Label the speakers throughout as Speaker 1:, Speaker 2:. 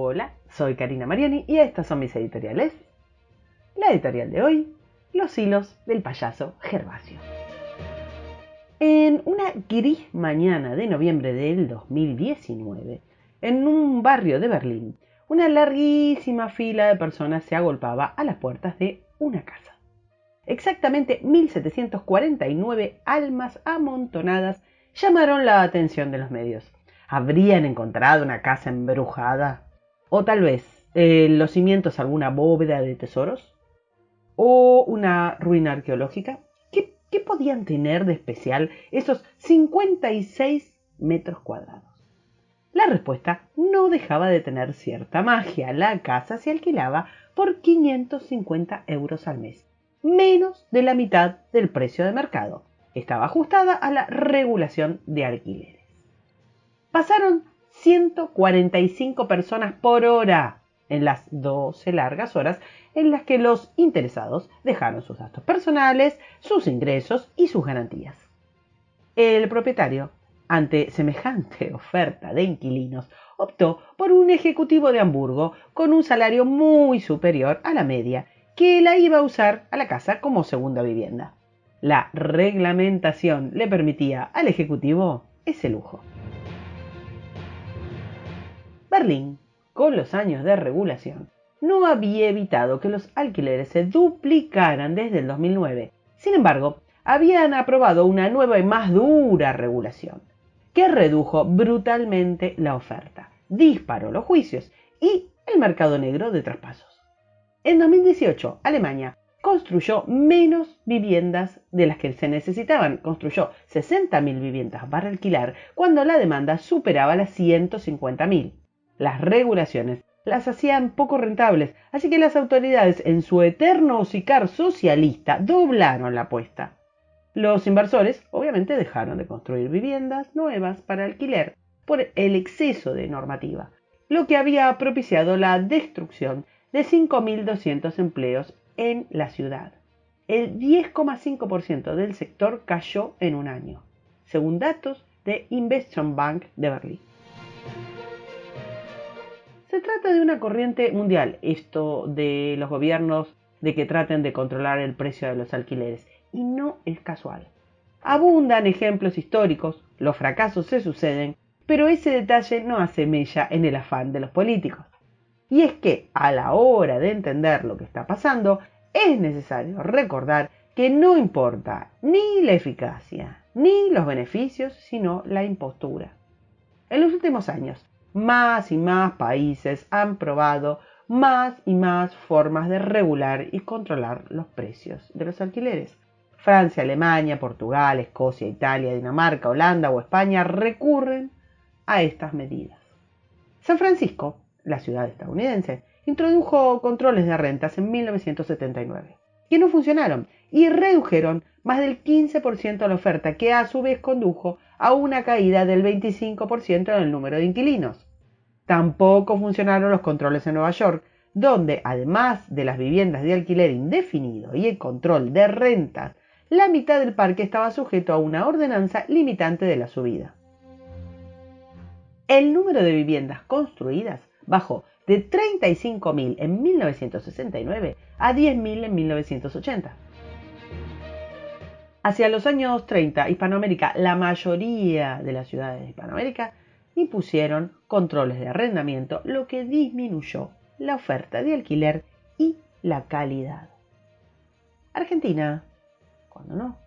Speaker 1: Hola, soy Karina Mariani y estas son mis editoriales. La editorial de hoy, Los hilos del payaso Gervasio. En una gris mañana de noviembre del 2019, en un barrio de Berlín, una larguísima fila de personas se agolpaba a las puertas de una casa. Exactamente 1749 almas amontonadas llamaron la atención de los medios. ¿Habrían encontrado una casa embrujada? ¿O tal vez los cimientos de alguna bóveda de tesoros? ¿O una ruina arqueológica? ¿Qué podían tener de especial esos 56 metros cuadrados? La respuesta no dejaba de tener cierta magia. La casa se alquilaba por 550 euros al mes, menos de la mitad del precio de mercado. Estaba ajustada a la regulación de alquileres. Pasaron 145 personas por hora en las 12 largas horas en las que los interesados dejaron sus datos personales, sus ingresos y sus garantías. El propietario, ante semejante oferta de inquilinos, optó por un ejecutivo de Hamburgo con un salario muy superior a la media, que la iba a usar a la casa como segunda vivienda. La reglamentación le permitía al ejecutivo ese lujo. Berlín, con los años de regulación, no había evitado que los alquileres se duplicaran desde el 2009. Sin embargo, habían aprobado una nueva y más dura regulación, que redujo brutalmente la oferta, disparó los juicios y el mercado negro de traspasos. En 2018, Alemania construyó menos viviendas de las que se necesitaban. Construyó 60.000 viviendas para alquilar cuando la demanda superaba las 150.000. Las regulaciones las hacían poco rentables, así que las autoridades, en su eterno hocicar socialista, doblaron la apuesta. Los inversores, obviamente, dejaron de construir viviendas nuevas para alquiler por el exceso de normativa, lo que había propiciado la destrucción de 5.200 empleos en la ciudad. El 10,5% del sector cayó en un año, según datos de Investmentbank de Berlín. Se trata de una corriente mundial, esto de los gobiernos de que traten de controlar el precio de los alquileres, y no es casual. Abundan ejemplos históricos, los fracasos se suceden, pero ese detalle no hace mella en el afán de los políticos. Y es que, a la hora de entender lo que está pasando, es necesario recordar que no importa ni la eficacia ni los beneficios, sino la impostura. En los últimos años, más y más países han probado más y más formas de regular y controlar los precios de los alquileres. Francia, Alemania, Portugal, Escocia, Italia, Dinamarca, Holanda o España recurren a estas medidas. San Francisco, la ciudad estadounidense, introdujo controles de rentas en 1979, que no funcionaron y redujeron más del 15% la oferta, que a su vez condujo a una caída del 25% en el número de inquilinos. Tampoco funcionaron los controles en Nueva York, donde, además de las viviendas de alquiler indefinido y el control de rentas, la mitad del parque estaba sujeto a una ordenanza limitante de la subida. El número de viviendas construidas bajó de 35.000 en 1969 a 10.000 en 1980. Hacia los años 30, Hispanoamérica, la mayoría de las ciudades de Hispanoamérica, impusieron controles de arrendamiento, lo que disminuyó la oferta de alquiler y la calidad. Argentina, cuando no,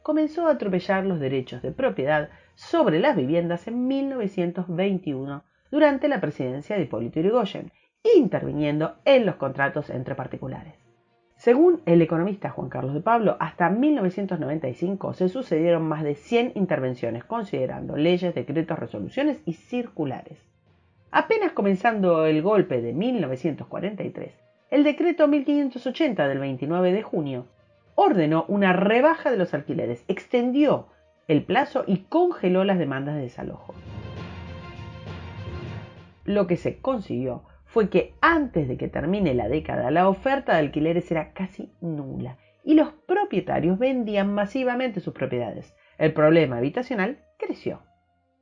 Speaker 1: comenzó a atropellar los derechos de propiedad sobre las viviendas en 1921 durante la presidencia de Hipólito Yrigoyen, interviniendo en los contratos entre particulares. Según el economista Juan Carlos de Pablo, hasta 1995 se sucedieron más de 100 intervenciones, considerando leyes, decretos, resoluciones y circulares. Apenas comenzando el golpe de 1943, el decreto 1580 del 29 de junio ordenó una rebaja de los alquileres, extendió el plazo y congeló las demandas de desalojo. Lo que se consiguió fue que antes de que termine la década, la oferta de alquileres era casi nula y los propietarios vendían masivamente sus propiedades. El problema habitacional creció.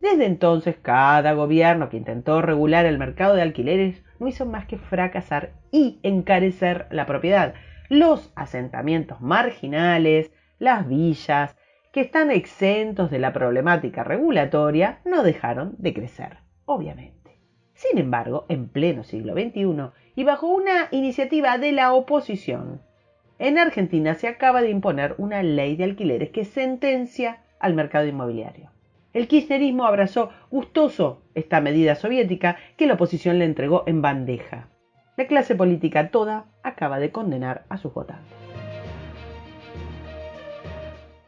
Speaker 1: Desde entonces, cada gobierno que intentó regular el mercado de alquileres no hizo más que fracasar y encarecer la propiedad. Los asentamientos marginales, las villas, que están exentos de la problemática regulatoria, no dejaron de crecer, obviamente. Sin embargo, en pleno siglo XXI y bajo una iniciativa de la oposición, en Argentina se acaba de imponer una ley de alquileres que sentencia al mercado inmobiliario. El kirchnerismo abrazó gustoso esta medida soviética que la oposición le entregó en bandeja. La clase política toda acaba de condenar a sus votantes.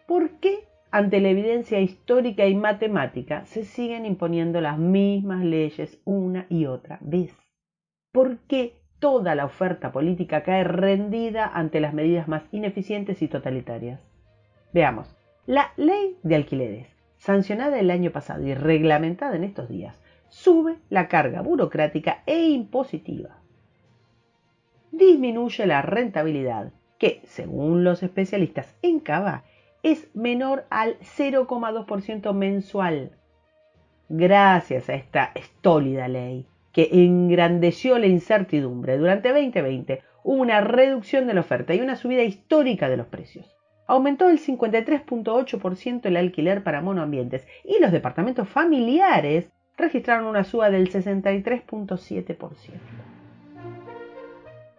Speaker 1: ¿Por qué ante la evidencia histórica y matemática se siguen imponiendo las mismas leyes una y otra vez? ¿Por qué toda la oferta política cae rendida ante las medidas más ineficientes y totalitarias? Veamos, la ley de alquileres, sancionada el año pasado y reglamentada en estos días, sube la carga burocrática e impositiva. Disminuye la rentabilidad, que, según los especialistas en Cava, es menor al 0,2% mensual. Gracias a esta estólida ley, que engrandeció la incertidumbre, durante 2020 hubo una reducción de la oferta y una subida histórica de los precios. Aumentó el 53,8% el alquiler para monoambientes y los departamentos familiares registraron una suba del 63,7%.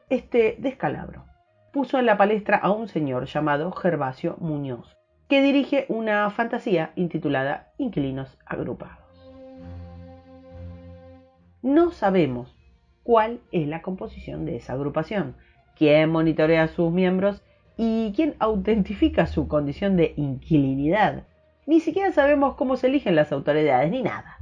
Speaker 1: Este descalabro puso en la palestra a un señor llamado Gervasio Muñoz, que dirige una fantasía intitulada Inquilinos Agrupados. No sabemos cuál es la composición de esa agrupación, quién monitorea a sus miembros y quién autentifica su condición de inquilinidad. Ni siquiera sabemos cómo se eligen las autoridades ni nada.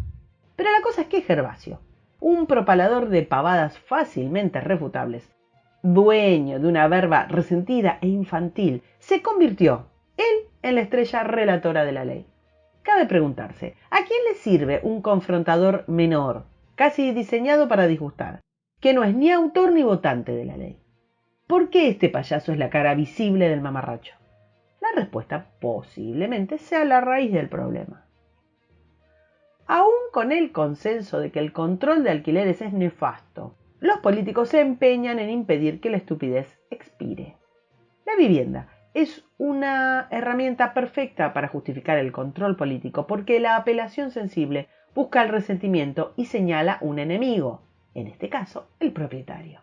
Speaker 1: Pero la cosa es que Gervasio, un propalador de pavadas fácilmente refutables, dueño de una verba resentida e infantil, se convirtió, él, en la estrella relatora de la ley. Cabe preguntarse, ¿a quién le sirve un confrontador menor, casi diseñado para disgustar, que no es ni autor ni votante de la ley? ¿Por qué este payaso es la cara visible del mamarracho? La respuesta posiblemente sea la raíz del problema. Aún con el consenso de que el control de alquileres es nefasto, los políticos se empeñan en impedir que la estupidez expire. La vivienda es una herramienta perfecta para justificar el control político porque la apelación sensible busca el resentimiento y señala un enemigo, en este caso el propietario.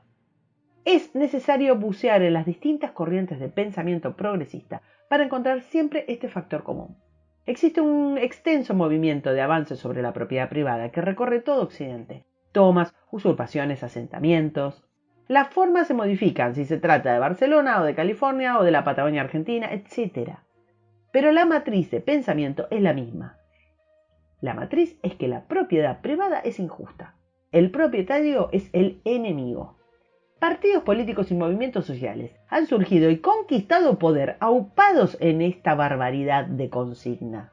Speaker 1: Es necesario bucear en las distintas corrientes de pensamiento progresista para encontrar siempre este factor común. Existe un extenso movimiento de avance sobre la propiedad privada que recorre todo Occidente. Tomas, usurpaciones, asentamientos. Las formas se modifican si se trata de Barcelona o de California o de la Patagonia Argentina, etc. Pero la matriz de pensamiento es la misma. La matriz es que la propiedad privada es injusta. El propietario es el enemigo. Partidos políticos y movimientos sociales han surgido y conquistado poder aupados en esta barbaridad de consigna.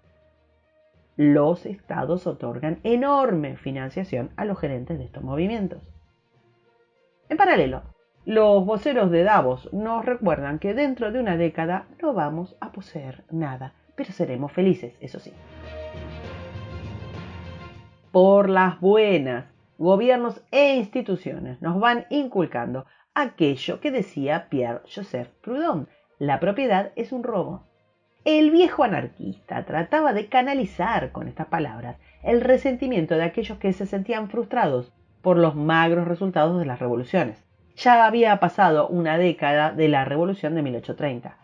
Speaker 1: Los estados otorgan enorme financiación a los gerentes de estos movimientos. En paralelo, los voceros de Davos nos recuerdan que dentro de una década no vamos a poseer nada, pero seremos felices, eso sí. Por las buenas, gobiernos e instituciones nos van inculcando aquello que decía Pierre-Joseph Proudhon: la propiedad es un robo. El viejo anarquista trataba de canalizar con estas palabras el resentimiento de aquellos que se sentían frustrados por los magros resultados de las revoluciones. Ya había pasado una década de la revolución de 1830.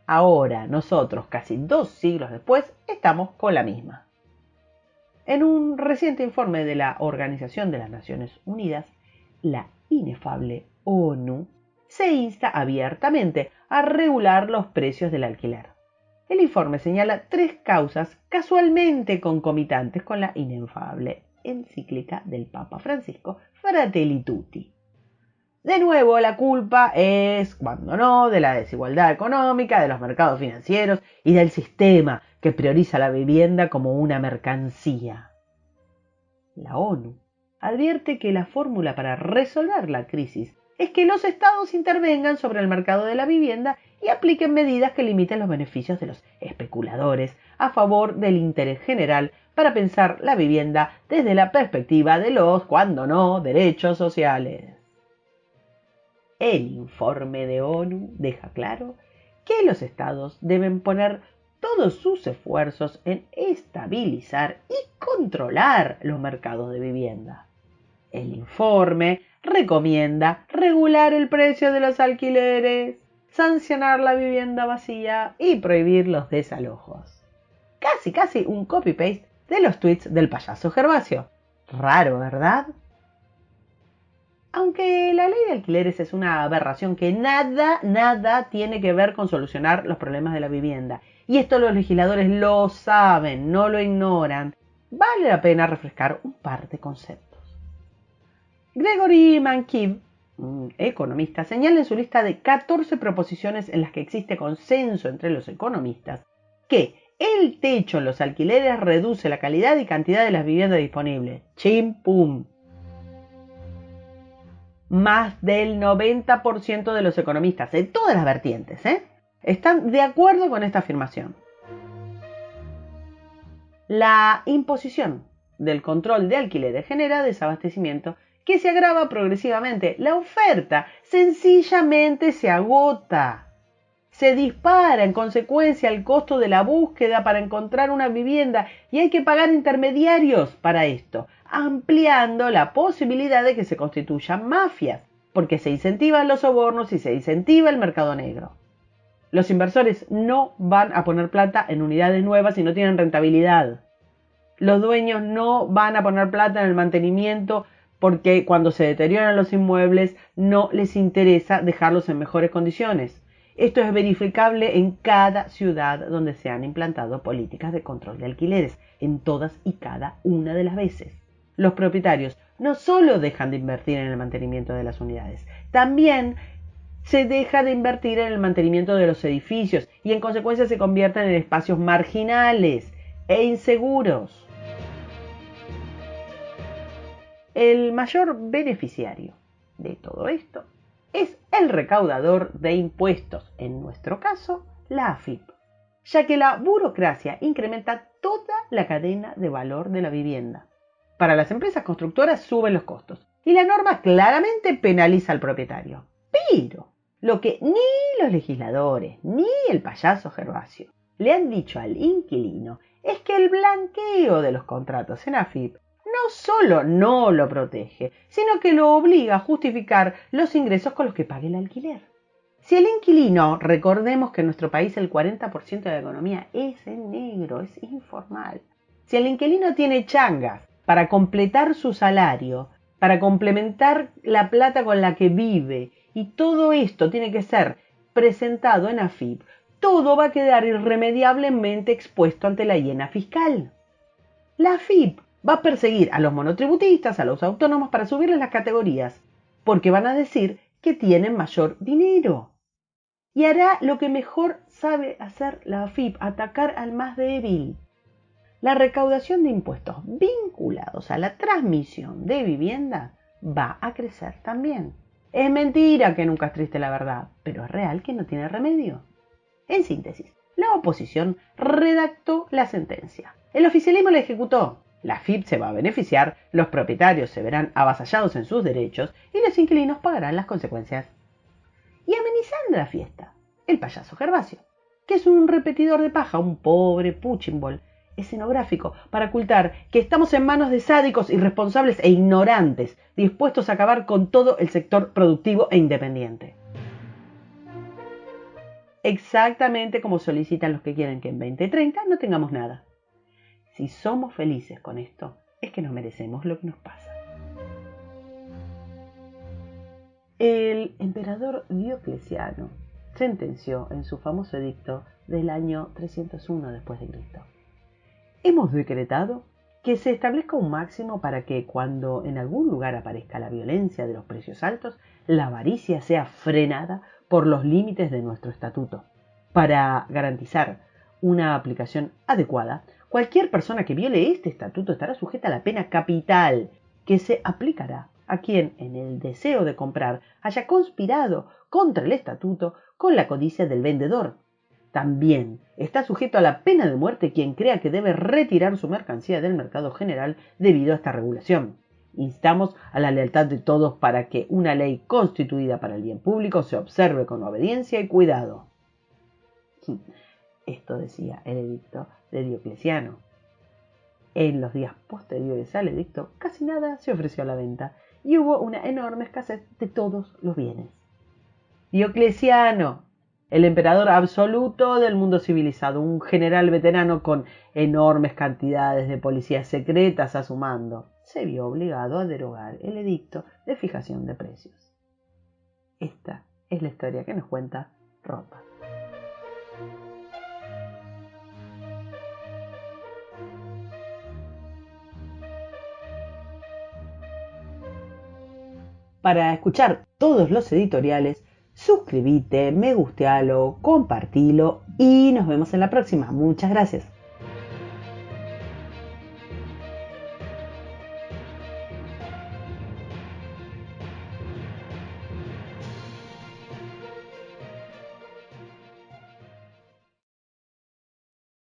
Speaker 1: Ahora nosotros, casi 2 siglos después, estamos con la misma. En un reciente informe de la Organización de las Naciones Unidas, la inefable ONU se insta abiertamente a regular los precios del alquiler. El informe señala 3 causas casualmente concomitantes con la inefable encíclica del Papa Francisco, Fratelli Tutti. De nuevo, la culpa es, cuando no, de la desigualdad económica, de los mercados financieros y del sistema que prioriza la vivienda como una mercancía. La ONU advierte que la fórmula para resolver la crisis es que los estados intervengan sobre el mercado de la vivienda y apliquen medidas que limiten los beneficios de los especuladores a favor del interés general para pensar la vivienda desde la perspectiva de los, cuando no, derechos sociales. El informe de ONU deja claro que los estados deben poner todos sus esfuerzos en estabilizar y controlar los mercados de vivienda. El informe recomienda regular el precio de los alquileres, sancionar la vivienda vacía y prohibir los desalojos. Casi un copy-paste de los tweets del payaso Gervasio. Raro, ¿verdad? Aunque la ley de alquileres es una aberración que nada tiene que ver con solucionar los problemas de la vivienda, y esto los legisladores lo saben, no lo ignoran, vale la pena refrescar un par de conceptos. Gregory Mankiw, un economista, señala en su lista de 14 proposiciones en las que existe consenso entre los economistas que el techo en los alquileres reduce la calidad y cantidad de las viviendas disponibles. ¡Chim pum! Más del 90% de los economistas, de todas las vertientes, están de acuerdo con esta afirmación. La imposición del control de alquileres genera desabastecimiento que se agrava progresivamente. La oferta sencillamente se agota. Se dispara en consecuencia el costo de la búsqueda para encontrar una vivienda y hay que pagar intermediarios para esto, ampliando la posibilidad de que se constituyan mafias, porque se incentivan los sobornos y se incentiva el mercado negro. Los inversores no van a poner plata en unidades nuevas si no tienen rentabilidad. Los dueños no van a poner plata en el mantenimiento porque cuando se deterioran los inmuebles no les interesa dejarlos en mejores condiciones. Esto es verificable en cada ciudad donde se han implantado políticas de control de alquileres, en todas y cada una de las veces. Los propietarios no solo dejan de invertir en el mantenimiento de las unidades, también se deja de invertir en el mantenimiento de los edificios y en consecuencia se convierten en espacios marginales e inseguros. El mayor beneficiario de todo esto es el recaudador de impuestos, en nuestro caso, la AFIP, ya que la burocracia incrementa toda la cadena de valor de la vivienda. Para las empresas constructoras suben los costos y la norma claramente penaliza al propietario. Pero lo que ni los legisladores ni el payaso Gervasio le han dicho al inquilino es que el blanqueo de los contratos en AFIP no solo no lo protege, sino que lo obliga a justificar los ingresos con los que pague el alquiler. Si el inquilino, recordemos que en nuestro país el 40% de la economía es en negro, es informal. Si el inquilino tiene changas para completar su salario, para complementar la plata con la que vive, y todo esto tiene que ser presentado en AFIP, todo va a quedar irremediablemente expuesto ante la hiena fiscal. La AFIP va a perseguir a los monotributistas, a los autónomos para subirles las categorías, porque van a decir que tienen mayor dinero. Y hará lo que mejor sabe hacer la AFIP, atacar al más débil. La recaudación de impuestos vinculados a la transmisión de vivienda va a crecer también. Es mentira que nunca es triste la verdad, pero es real que no tiene remedio. En síntesis, la oposición redactó la sentencia. El oficialismo la ejecutó. La AFIP se va a beneficiar, los propietarios se verán avasallados en sus derechos y los inquilinos pagarán las consecuencias. Y amenizando la fiesta, el payaso Gervasio, que es un repetidor de paja, un pobre puchimbol escenográfico para ocultar que estamos en manos de sádicos, irresponsables e ignorantes, dispuestos a acabar con todo el sector productivo e independiente. Exactamente como solicitan los que quieren que en 2030 no tengamos nada. Si somos felices con esto, es que nos merecemos lo que nos pasa. El emperador Diocleciano sentenció en su famoso edicto del año 301 después de Cristo. Hemos decretado que se establezca un máximo para que cuando en algún lugar aparezca la violencia de los precios altos, la avaricia sea frenada por los límites de nuestro estatuto. Para garantizar una aplicación adecuada, cualquier persona que viole este estatuto estará sujeta a la pena capital, que se aplicará a quien, en el deseo de comprar, haya conspirado contra el estatuto con la codicia del vendedor. También está sujeto a la pena de muerte quien crea que debe retirar su mercancía del mercado general debido a esta regulación. Instamos a la lealtad de todos para que una ley constituida para el bien público se observe con obediencia y cuidado. Esto decía el edicto de Diocleciano. En los días posteriores al edicto, casi nada se ofreció a la venta y hubo una enorme escasez de todos los bienes. Diocleciano, el emperador absoluto del mundo civilizado, un general veterano con enormes cantidades de policías secretas a su mando, se vio obligado a derogar el edicto de fijación de precios. Esta es la historia que nos cuenta Rothbard. Para escuchar todos los editoriales, suscríbete, me gustealo, compartilo y nos vemos en la próxima. Muchas gracias.